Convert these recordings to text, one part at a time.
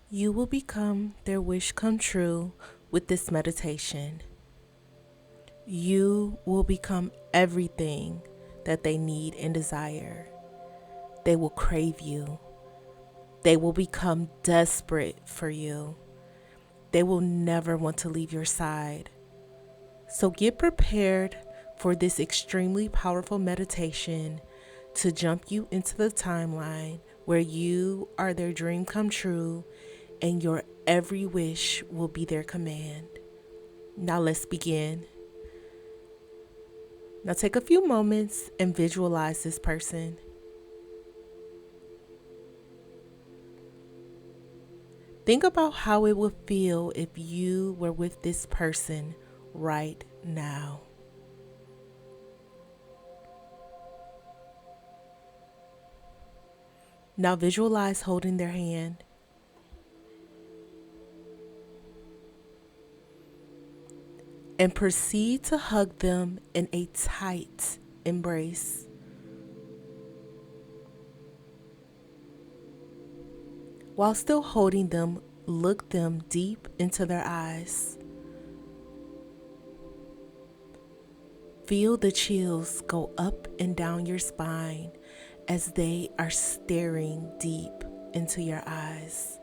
You will become their wish come true with this meditation. You will become everything that they need and desire. They will crave you. They will become desperate for you. They will never want to leave your side. So get prepared for this extremely powerful meditation to jump you into the timeline where you are their dream come true and your every wish will be their command. Now let's begin. Now take a few moments and visualize this person. Think about how it would feel if you were with this person right now. Now visualize holding their hand. And proceed to hug them in a tight embrace. While still holding them, look them deep into their eyes. Feel the chills go up and down your spine as they are staring deep into your eyes.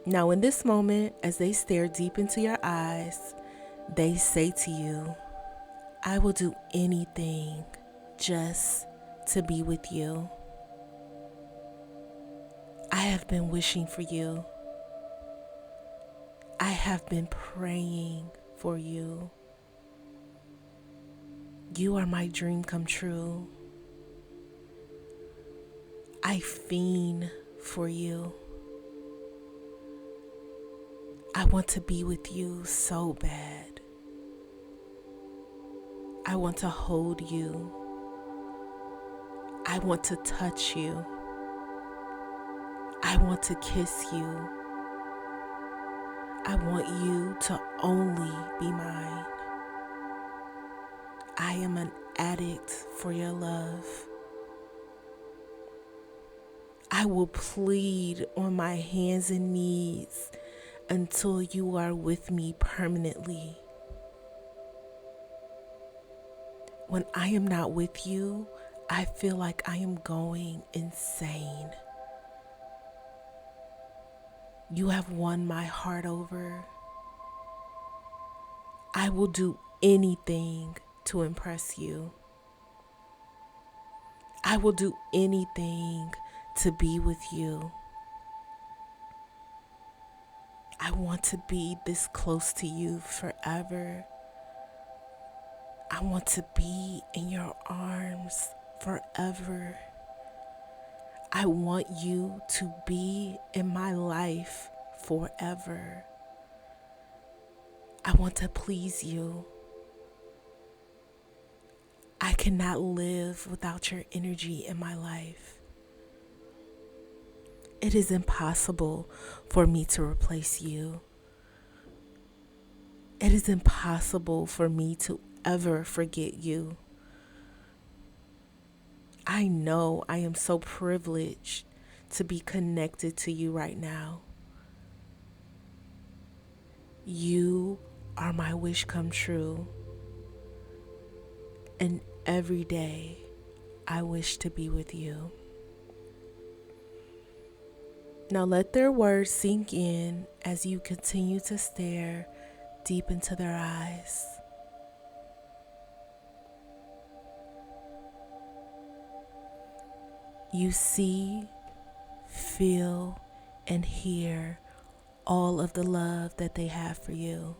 Now, in this moment, as they stare deep into your eyes, they say to you, I will do anything just to be with you. I have been wishing for you. I have been praying for you. You are my dream come true. I fiend for you. I want to be with you so bad. I want to hold you. I want to touch you. I want to kiss you. I want you to only be mine. I am an addict for your love. I will plead on my hands and knees until you are with me permanently. When I am not with you, I feel like I am going insane. You have won my heart over. I will do anything to impress you. I will do anything to be with you. I want to be this close to you forever. I want to be in your arms forever. I want you to be in my life forever. I want to please you. I cannot live without your energy in my life. It is impossible for me to replace you. It is impossible for me to ever forget you. I know I am so privileged to be connected to you right now. You are my wish come true. And every day I wish to be with you. Now let their words sink in as you continue to stare deep into their eyes. You see, feel, and hear all of the love that they have for you.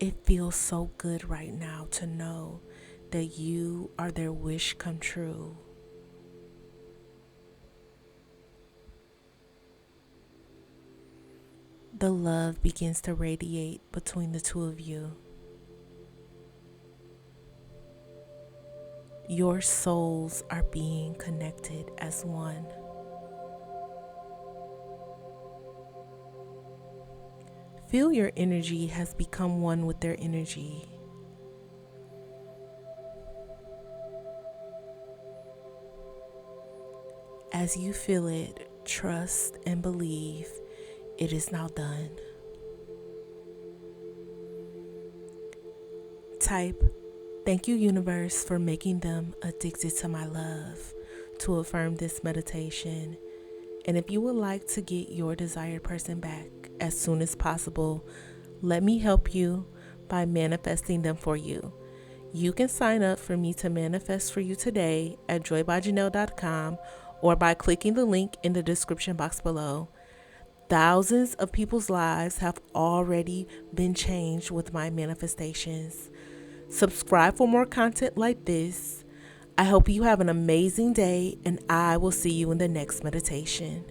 It feels so good right now to know that you are their wish come true. The love begins to radiate between the two of you. Your souls are being connected as one. Feel your energy has become one with their energy. As you feel it, trust and believe it is now done. Type, "Thank you, universe, for making them addicted to my love," to affirm this meditation. And if you would like to get your desired person back as soon as possible, let me help you by manifesting them for you. You can sign up for me to manifest for you today at joybyjanell.com or by clicking the link in the description box below. Thousands of people's lives have already been changed with my manifestations. Subscribe for more content like this. I hope you have an amazing day, and I will see you in the next meditation.